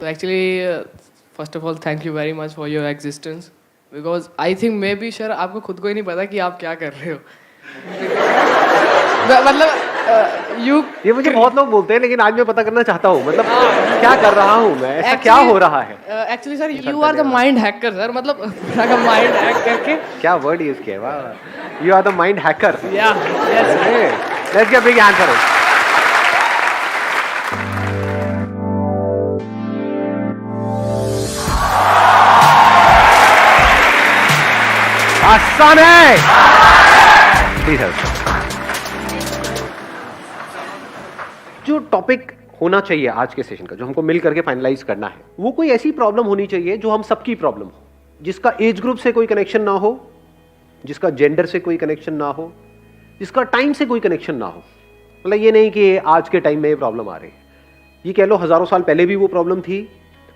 तो actually first of all thank you very much for your existence because I think may be sir आपको खुद को ही नहीं पता कि आप क्या कर रहे हो मतलब यू ये मुझे बहुत लोग बोलते हैं, लेकिन आज मैं पता करना चाहता हूँ, मतलब क्या कर रहा हूँ मैं, ऐसा क्या हो रहा है। Actually sir you are the mind hacker sir, मतलब पूरा का माइंड हैक करके क्या वर्ड यूज किया, वाह, you are the mind hacker. या let's give a big hand for it. आसान है, प्लीज हेल्प। जो टॉपिक होना चाहिए आज के सेशन का, जो हमको मिल करके फाइनलाइज करना है, वो कोई ऐसी प्रॉब्लम होनी चाहिए जो हम सबकी प्रॉब्लम हो, जिसका एज ग्रुप से कोई कनेक्शन ना हो, जिसका जेंडर से कोई कनेक्शन ना हो, जिसका टाइम से कोई कनेक्शन ना हो। मतलब ये नहीं कि आज के टाइम में ये प्रॉब्लम आ रही है, ये कह लो हजारों साल पहले भी वो प्रॉब्लम थी,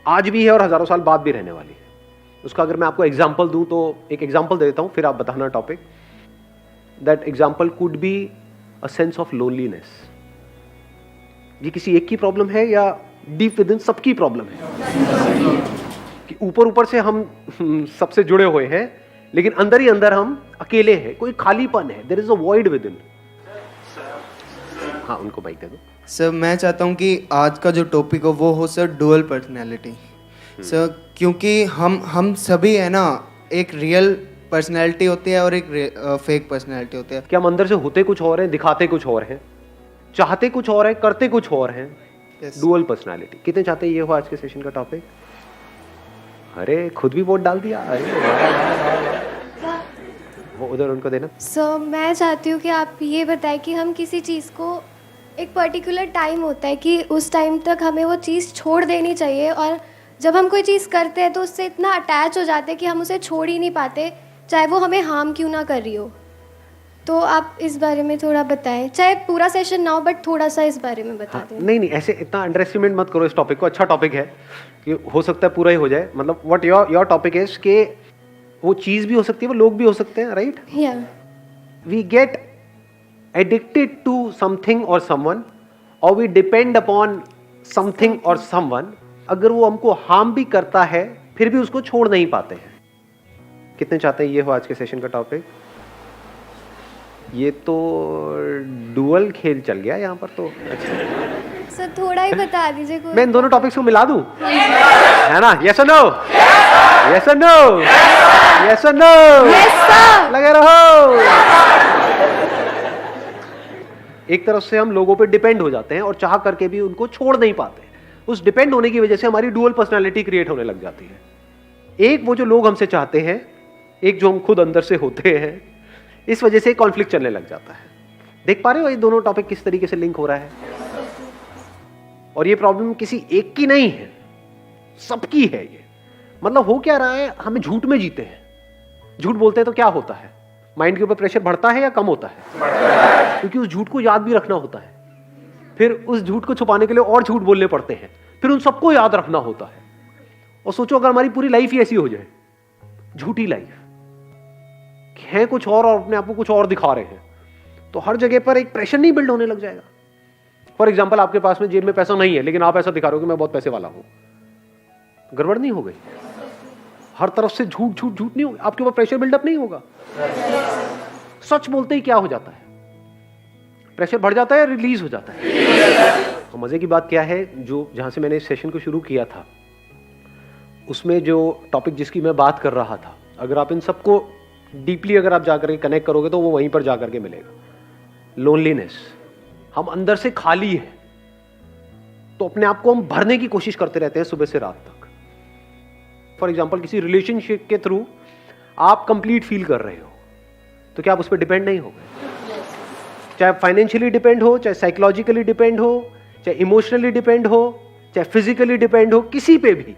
आज भी है और हजारों साल बाद भी रहने वाली है। उसका अगर मैं आपको एग्जाम्पल दूं तो एक एग्जाम्पल दे देता हूं, फिर आप बताना topic. That example could be a sense of loneliness. ये किसी एक की प्रॉब्लम है या डीप विद इन सबकी प्रॉब्लम है कि ऊपर ऊपर से हम सबसे जुड़े हुए हैं, लेकिन अंदर ही अंदर हम अकेले हैं, कोई खालीपन है, there is a void within. हाँ, उनको माइक दे दो। सर मैं चाहता हूँ कि आज का जो टॉपिक हो वो हो सर डुअल पर्सनैलिटी। सर क्योंकि हम सभी है ना, एक रियल पर्सनैलिटी होती है और एक फेक पर्सनैलिटी होती है। कि हम अंदर से होते कुछ और हैं, दिखाते कुछ और हैं, चाहते कुछ और है, करते कुछ और हैं। Yes. डुअल पर्सनालिटी कितने चाहते हैं? ये हो आज के सेशन का टॉपिक। अरे खुद भी वोट डाल दिया। अरे वो उधर उनको देना। सो मैं चाहती हूँ कि आप ये बताएं कि हम किसी चीज़ को एक पर्टिकुलर टाइम होता है कि उस टाइम तक हमें वो चीज़ छोड़ देनी चाहिए, और जब हम कोई चीज़ करते हैं तो उससे इतना अटैच हो जाते हैं कि हम उसे छोड़ ही नहीं पाते, चाहे वो हमें हार्म क्यों ना कर रही हो। तो आप इस बारे में थोड़ा बताएं, चाहे पूरा सेशन ना हो बट थोड़ा सा इस बारे में बता दें। नहीं, ऐसे इतना अंडर एस्टिमेट मत करो इस टॉपिक को। अच्छा टॉपिक है कि हो सकता है पूरा ही हो जाए। मतलब व्हाट योर टॉपिक इज कि वो चीज़ भी हो सकती है, वो लोग भी हो सकते हैं, राइट? या we get addicted to something और समवन, और वी डिपेंड अपॉन समथिंग और समवन। अगर वो हमको हार्म भी करता है फिर भी उसको छोड़ नहीं पाते हैं। कितने चाहते हैं ये हो आज के सेशन का टॉपिक? ये तो डुअल खेल चल गया यहाँ पर तो। अच्छा, सर थोड़ा ही बता दीजिए कोई। मैं इन दोनों टॉपिक्स को मिला दूं, है ना? यस और नो, यस और नो, यस और नो, लगे रहो। एक तरफ से हम लोगों पे डिपेंड हो जाते हैं और चाह करके भी उनको छोड़ नहीं पाते। उस डिपेंड होने की वजह से हमारी डुअल पर्सनालिटी क्रिएट होने लग जाती है। एक वो जो लोग हमसे चाहते हैं, एक जो हम खुद अंदर से होते हैं, इस वजह से कॉन्फ्लिक्ट चलने लग जाता है। देख पा रहे हो ये दोनों टॉपिक किस तरीके से लिंक हो रहा है? और ये प्रॉब्लम किसी एक की नहीं है, सबकी है ये। मतलब हो क्या रहा है, हमें झूठ में जीते हैं। झूठ बोलते हैं तो क्या होता है? माइंड के ऊपर प्रेशर बढ़ता है या कम होता है? क्योंकि उस झूठ को याद भी रखना होता है, फिर उस झूठ को छुपाने के लिए और झूठ बोलने पड़ते हैं, फिर उन सबको याद रखना होता है। और सोचो अगर हमारी पूरी लाइफ ही ऐसी हो जाए, झूठी लाइफ है कुछ और अपने आप को कुछ और दिखा रहे हैं, तो हर जगह पर एक प्रेशर नहीं बिल्ड होने लग जाएगा। फॉर एग्जाम्पल, आपके पास में जेब में पैसा नहीं है, लेकिन आप ऐसा दिखा रहे हो कि मैं बहुत पैसे वाला हूं, गड़बड़ नहीं हो गई? हर तरफ से झूठ झूठ झूठ नहीं होगा, आपके ऊपर प्रेशर बिल्डअप नहीं होगा। सच बोलते ही क्या हो जाता है? प्रेशर बढ़ जाता है, रिलीज हो जाता है। तो मजे की बात क्या है, जो जहां से मैंने इस सेशन को शुरू किया था, उसमें जो टॉपिक जिसकी मैं बात कर रहा था, अगर आप इन सबको डीपली अगर आप जाकर के कनेक्ट करोगे तो वो वहीं पर जाकर के मिलेगा। लोनलीनेस, हम अंदर से खाली है, तो अपने आप को हम भरने की कोशिश करते रहते हैं सुबह से रात तक। फॉर एग्जाम्पल, किसी रिलेशनशिप के थ्रू आप कंप्लीट फील कर रहे हो, तो क्या आप उस पर डिपेंड नहीं हो गए? चाहे फाइनेंशियली डिपेंड हो, चाहे साइकोलॉजिकली डिपेंड हो, चाहे इमोशनली डिपेंड हो, चाहे फिजिकली डिपेंड हो, किसी पे भी,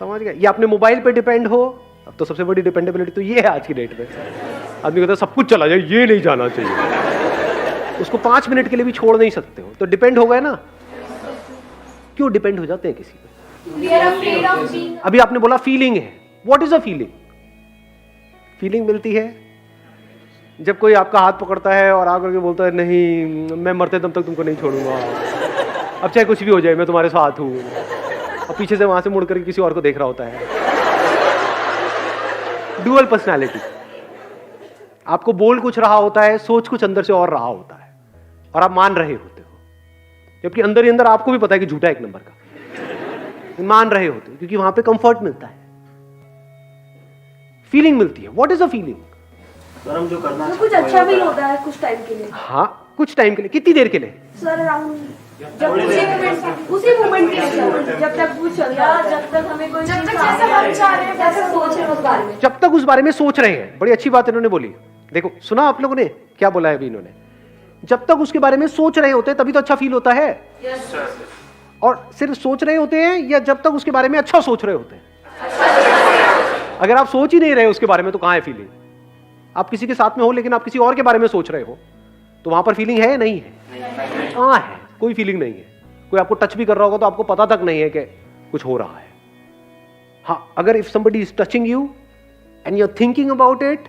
समझ गए? या अपने मोबाइल पे डिपेंड हो। अब तो सबसे बड़ी डिपेंडेबिलिटी तो ये है आज की डेट में। आदमी कहता है सब कुछ चला जाए, ये नहीं जाना चाहिए, उसको 5 मिनट के लिए भी छोड़ नहीं सकते हो, तो डिपेंड हो गए ना। क्यों डिपेंड हो जाते हैं किसी पे? अभी आपने बोला फीलिंग है। What is a feeling? Feeling मिलती है जब कोई आपका हाथ पकड़ता है और आकर के बोलता है नहीं, मैं मरते दम तक तुमको नहीं छोड़ूंगा, अब चाहे कुछ भी हो जाए मैं तुम्हारे साथ हूं। और पीछे से वहां से मुड़ करके किसी और को देख रहा होता है। डुअल पर्सनालिटी, आपको बोल कुछ रहा होता है, सोच कुछ अंदर से और रहा होता है, और आप मान रहे होते हो, जबकि अंदर ही अंदर आपको भी पता है कि झूठा एक नंबर का, मान रहे होते हो क्योंकि वहां पे कंफर्ट मिलता है, फीलिंग मिलती है। What is a feeling? Sir हम जो करना तो कुछ अच्छा फील होता है कुछ टाइम के लिए। हाँ, कुछ टाइम के लिए। कितनी देर के लिए? सर अराउंड जब उसी मोमेंट के लिए, जब तक वो चल रहा है, जब तक हमें कोई, जब तक जैसा हम चाह रहे हैं जैसा सोच रहे हैं उस बारे में, जब तक उस बारे में सोच रहे हैं। बड़ी अच्छी बात इन्होंने बोली। देखो, सुना आप लोगों ने क्या बोला है अभी इन्होंने? जब तक उसके बारे में सोच रहे होते हैं तभी तो अच्छा फील होता है। और सिर्फ सोच रहे होते हैं या जब तक उसके बारे में अच्छा सोच रहे होते हैं? अगर आप सोच ही नहीं रहे उसके बारे में तो कहां है फीलिंग? आप किसी के साथ में हो लेकिन आप किसी और के बारे में सोच रहे हो तो वहां पर फीलिंग है? नहीं है। कहां है? कोई फीलिंग नहीं है। कोई आपको टच भी कर रहा होगा तो आपको पता तक नहीं है कि कुछ हो रहा है। हाँ, अगर if somebody is touching you and you are thinking about it,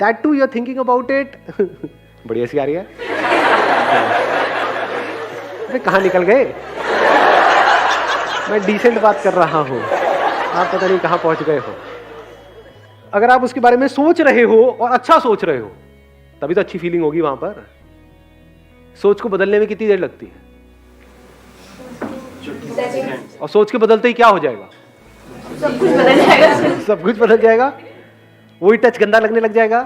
that too you are thinking about it, बड़ी हंसी आ रही है। अरे कहां निकल गए? मैं डिसेंट बात कर रहा हूं, आप पता नहीं कहां पहुंच गए हो। अगर आप उसके बारे में सोच रहे हो और अच्छा सोच रहे हो तभी तो अच्छी फीलिंग होगी वहां पर। सोच को बदलने में कितनी देर लगती है? और सोच के बदलते ही क्या हो जाएगा? सब कुछ बदल जाएगा। सब कुछ बदल जाएगा। वही टच गंदा लगने लग जाएगा।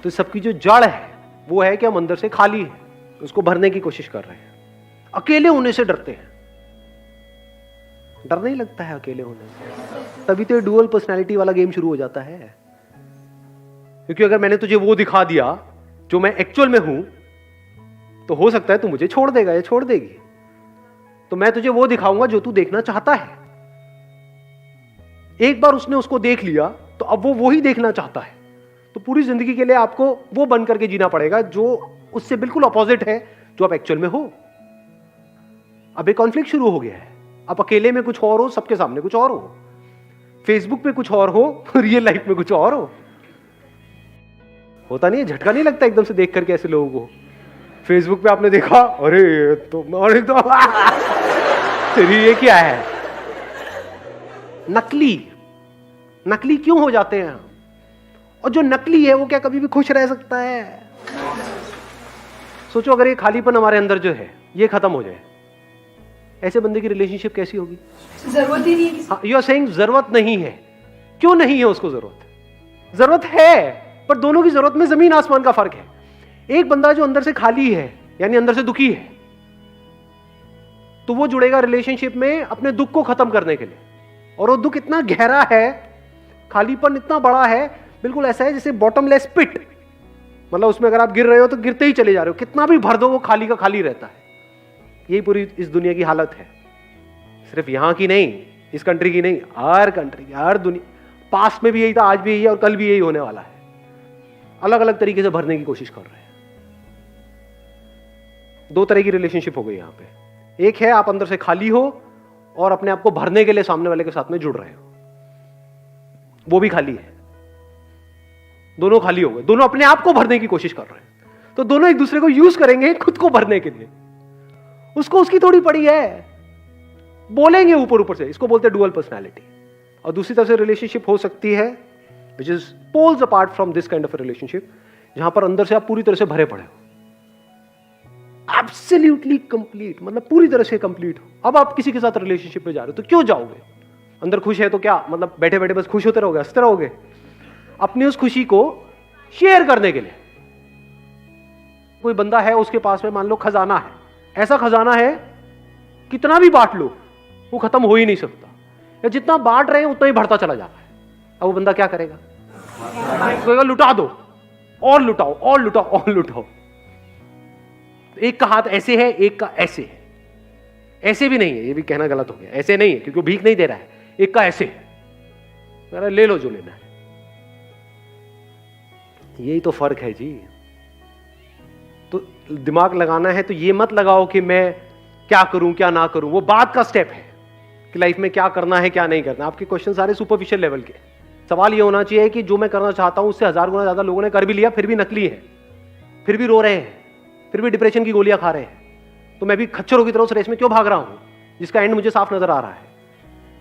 तो सबकी जो जड़ है वो है कि हम अंदर से खाली है, उसको भरने की कोशिश कर रहे हैं। अकेले होने से डरते हैं। डर नहीं लगता है अकेले होने से, तभी तो डुअल पर्सनैलिटी वाला गेम शुरू हो जाता है। क्योंकि अगर मैंने तुझे वो दिखा दिया जो मैं एक्चुअल में हूं तो हो सकता है तू मुझे छोड़ देगा या छोड़ देगी। तो मैं तुझे वो दिखाऊंगा जो तू देखना चाहता है। एक बार उसने उसको देख लिया तो अब वो वही देखना चाहता है। तो पूरी जिंदगी के लिए आपको वो बन करके जीना पड़ेगा जो उससे बिल्कुल अपोजिट है जो आप एक्चुअल में हो। अब एक कॉन्फ्लिक्ट शुरू हो गया है। आप अकेले में कुछ और हो, सबके सामने कुछ और हो, फेसबुक पे कुछ और हो, रियल लाइफ में कुछ और हो। होता नहीं है? झटका नहीं लगता एकदम से देख करके ऐसे लोगों को? फेसबुक पे आपने देखा, अरे तो ये क्या है? नकली। नकली क्यों हो जाते हैं? और जो नकली है वो क्या कभी भी खुश रह सकता है? सोचो अगर ये खालीपन हमारे अंदर जो है ये खत्म हो जाए, ऐसे बंदे की रिलेशनशिप कैसी होगी? जरूरत ही नहीं है। हाँ, यू आर सेइंग जरूरत नहीं है। क्यों नहीं है उसको जरूरत? जरूरत है, पर दोनों की जरूरत में जमीन आसमान का फर्क है। एक बंदा जो अंदर से खाली है यानी अंदर से दुखी है तो वो जुड़ेगा रिलेशनशिप में अपने दुख को खत्म करने के लिए। और वो दुख इतना गहरा है, खालीपन इतना बड़ा है, बिल्कुल ऐसा है जैसे बॉटमलेस पिट। मतलब उसमें अगर आप गिर रहे हो तो गिरते ही चले जा रहे हो, कितना भी भर दो वो खाली का खाली रहता है। यही पूरी इस दुनिया की हालत है। सिर्फ यहां की नहीं, इस कंट्री की नहीं, हर कंट्री की, हर दुनिया। पास्ट में भी यही था, आज भी यही है और कल भी यही होने वाला है। अलग अलग तरीके से भरने की कोशिश कर रहे हैं। दो तरह की रिलेशनशिप हो गई यहां पे। एक है आप अंदर से खाली हो और अपने आप को भरने के लिए सामने वाले के साथ में जुड़ रहे हो, वो भी खाली है। दोनों खाली हो गए, दोनों अपने आप को भरने की कोशिश कर रहे हैं। तो दोनों एक दूसरे को यूज करेंगे खुद को भरने के लिए। उसको उसकी थोड़ी पड़ी है, बोलेंगे ऊपर ऊपर से। इसको बोलते हैं डुअल पर्सनैलिटी। और दूसरी तरफ से रिलेशनशिप हो सकती है which is poles apart from this kind of relationship, जहां पर अंदर से आप पूरी तरह से भरे पड़े हो, एब्सोल्युटली कंप्लीट, मतलब पूरी तरह से कंप्लीट हो। अब आप किसी के साथ रिलेशनशिप में जा रहे हो तो क्यों जाओगे? अंदर खुश है तो क्या मतलब बैठे बैठे बस खुश होते रहोगे, हंसते रहोगे? अपनी उस खुशी को शेयर करने के लिए। कोई बंदा है उसके पास में मान लो खजाना है, ऐसा खजाना है कितना भी बांट लो वो खत्म हो ही नहीं सकता, या जितना बांट रहे हैं उतना ही बढ़ता चला जा रहा है। अब वो बंदा क्या करेगा? कहेगा लुटा दो, और लुटाओ और लुटाओ और लुटाओ। एक का हाथ ऐसे है, एक का ऐसे है। ऐसे भी नहीं है, ये भी कहना गलत हो गया, ऐसे नहीं है क्योंकि वो भीख नहीं दे रहा है। एक का ऐसे है, ले लो जो लेना है। यही तो फर्क है जी। तो दिमाग लगाना है तो ये मत लगाओ कि मैं क्या करूं क्या ना करूं, वो बाद का स्टेप है कि लाइफ में क्या करना है क्या नहीं करना। आपके क्वेश्चन सारे सुपरफिशियल लेवल के। सवाल ये होना चाहिए कि जो मैं करना चाहता हूं उससे 1000 गुना ज्यादा लोगों ने कर भी लिया, फिर भी नकली है, फिर भी रो रहे हैं, फिर भी डिप्रेशन की गोलियां खा रहे हैं, तो मैं भी खच्चरों की तरह उस रेस में क्यों भाग रहा हूं? जिसका एंड मुझे साफ नजर आ रहा है,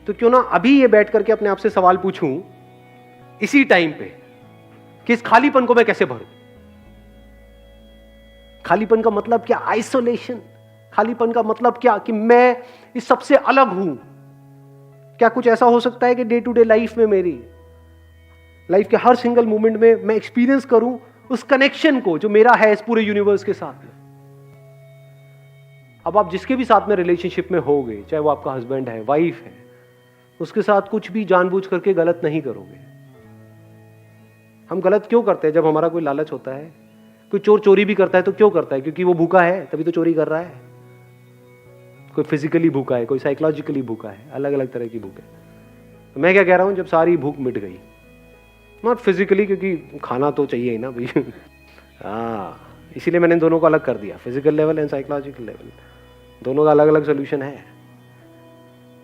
तो क्यों ना अभी ये बैठ करके अपने आप से सवाल पूछूं इसी टाइम पे कि इस खालीपन को मैं कैसे भरूं। खालीपन का मतलब क्या? आइसोलेशन। खालीपन का मतलब क्या? कि मैं इस सबसे अलग हूं। क्या कुछ ऐसा हो सकता है कि डे टू डे लाइफ में, मेरी लाइफ के हर सिंगल मोमेंट में मैं एक्सपीरियंस करूं उस कनेक्शन को जो मेरा है इस पूरे यूनिवर्स के साथ में। अब आप जिसके भी साथ में रिलेशनशिप में होगे, चाहे वो आपका हस्बैंड है, वाइफ है, उसके साथ कुछ भी जानबूझ करके गलत नहीं करोगे। हम गलत क्यों करते हैं? जब हमारा कोई लालच होता है, कोई चोर चोरी भी करता है तो क्यों करता है? क्योंकि वो भूखा है, तभी तो चोरी कर रहा है। कोई फिजिकली भूखा है, कोई साइकोलॉजिकली भूखा है, अलग अलग तरह की भूख है। तो मैं क्या कह रहा हूं, जब सारी भूख मिट गई, नॉट फिजिकली, क्योंकि खाना तो चाहिए ही ना भाई हाँ, इसीलिए मैंने दोनों को अलग कर दिया, physical level and psychological level, दोनों का अलग अलग सोल्यूशन है।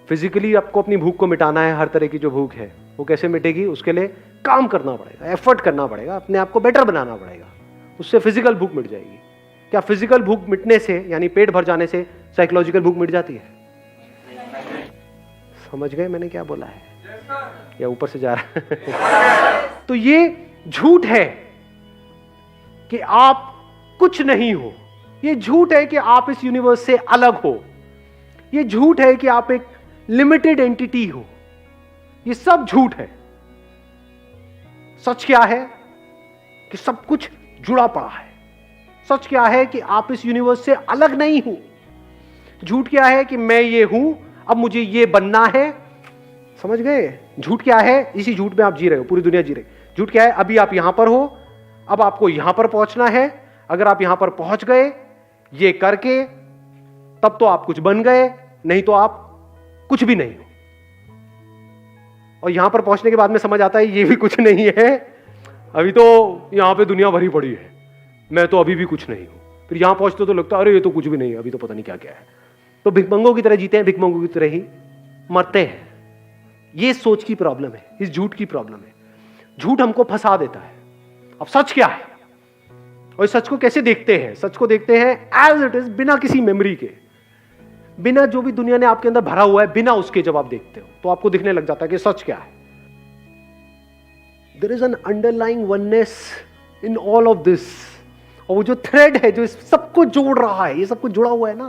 फिजिकली आपको अपनी भूख को मिटाना है, हर तरह की जो भूख है वो कैसे मिटेगी? उसके लिए काम करना पड़ेगा, एफर्ट करना पड़ेगा, अपने आप को बेटर बनाना पड़ेगा, उससे फिजिकल भूख मिट जाएगी। क्या फिजिकल भूख मिटने से, यानी पेट भर जाने से, साइकोलॉजिकल भूख मिट जाती है? समझ गए मैंने क्या बोला है? या ऊपर से जा रहा है तो ये झूठ है कि आप कुछ नहीं हो, ये झूठ है कि आप इस यूनिवर्स से अलग हो, ये झूठ है कि आप एक लिमिटेड एंटिटी हो, ये सब झूठ है। सच क्या है? कि सब कुछ जुड़ा पड़ा है। सच क्या है? कि आप इस यूनिवर्स से अलग नहीं हो। झूठ क्या है? कि मैं ये हूं, अब मुझे ये बनना है। समझ गए? झूठ क्या है? इसी झूठ में आप जी रहे हो, पूरी दुनिया जी रही। झूठ क्या है? अभी आप यहां पर हो, अब आपको यहां पर पहुंचना है। अगर आप यहां पर पहुंच गए ये करके, तब तो आप कुछ बन गए, नहीं तो आप कुछ भी नहीं हो। और यहां पर पहुंचने के बाद में समझ आता है ये भी कुछ नहीं है, अभी तो यहां पे दुनिया भरी पड़ी है, मैं तो अभी भी कुछ नहीं हूं। फिर यहां पहुंचते तो लगता है अरे ये तो कुछ भी नहीं है, अभी तो पता नहीं क्या क्या है। तो भिखमंगों की तरह जीते हैं, भिखमंगों की तरह ही मरते हैं। ये सोच की प्रॉब्लम है, इस झूठ की प्रॉब्लम है। झूठ हमको फंसा देता है। अब सच क्या है? और इस सच को कैसे देखते हैं? सच को देखते हैं एज इट इज, बिना किसी मेमोरी के, बिना जो भी दुनिया ने आपके अंदर भरा हुआ है, बिना उसके जब आप देखते हो तो आपको दिखने लग जाता है कि सच क्या है। There is an underlying oneness in all of this. और वो जो थ्रेड है जो इस सबको जोड़ रहा है, ये सब कुछ जुड़ा हुआ है ना,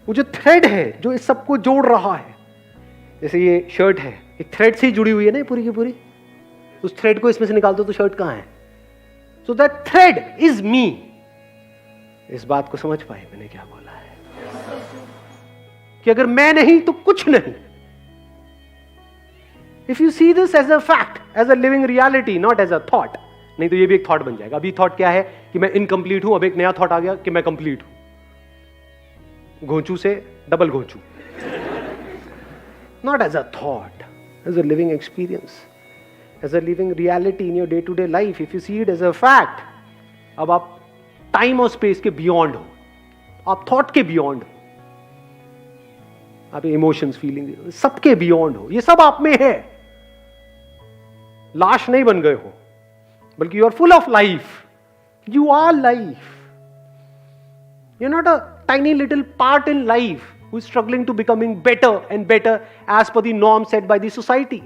वो जो थ्रेड है जो इस सबको जोड़ रहा है, जैसे ये शर्ट है, एक थ्रेड से ही जुड़ी हुई है ना पूरी की पूरी। उस थ्रेड को इसमें से निकाल दो तो शर्ट कहां है? So that thread is me. इस बात को समझ पाए मैंने क्या बोला है? कि अगर मैं नहीं तो कुछ नहीं। If you see this as a fact, as a living reality, not as a thought, नहीं तो ये भी एक थॉट बन जाएगा। अभी थॉट क्या है? कि मैं इनकम्प्लीट हूं, अब एक नया थॉट आ गया कि मैं कंप्लीट हूं। घोंचू से double घोंचू। Not as a thought, as a living experience, as a living reality in your day-to-day life. If you see it as a fact, अब आप टाइम और स्पेस के बियॉन्ड हो, आप थॉट के बियॉन्ड हो, आप इमोशंस, फीलिंग, सबके बियॉन्ड हो। ये सब आप में है। लाश नहीं बन गए हो, बल्कि you are full of life. You are life. You are not a tiny little part in life who is struggling to becoming better and better as per the norm set by the society.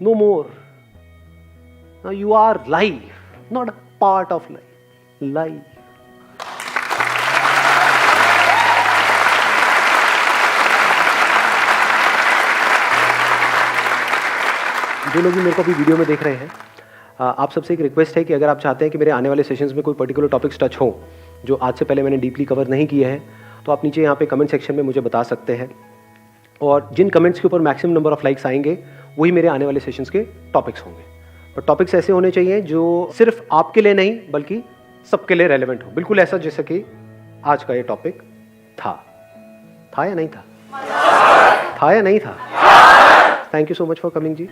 No more. Now you are life, not a part of life. Life. जो लोग भी मेरे को अभी video में देख रहे हैं, आप सबसे एक रिक्वेस्ट है कि अगर आप चाहते हैं कि मेरे आने वाले सेशंस में कोई पर्टिकुलर टॉपिक्स टच हो जो आज से पहले मैंने डीपली कवर नहीं किए हैं, तो आप नीचे यहाँ पे कमेंट सेक्शन में मुझे बता सकते हैं। और जिन कमेंट्स के ऊपर मैक्सिमम नंबर ऑफ लाइक्स आएंगे वही मेरे आने वाले सेशंस के टॉपिक्स होंगे। और टॉपिक्स ऐसे होने चाहिए जो सिर्फ आपके लिए नहीं बल्कि सबके लिए रेलेवेंट हो। बिल्कुल ऐसा जैसा कि आज का ये टॉपिक था या नहीं था? था या नहीं था? Thank you so much for coming ji.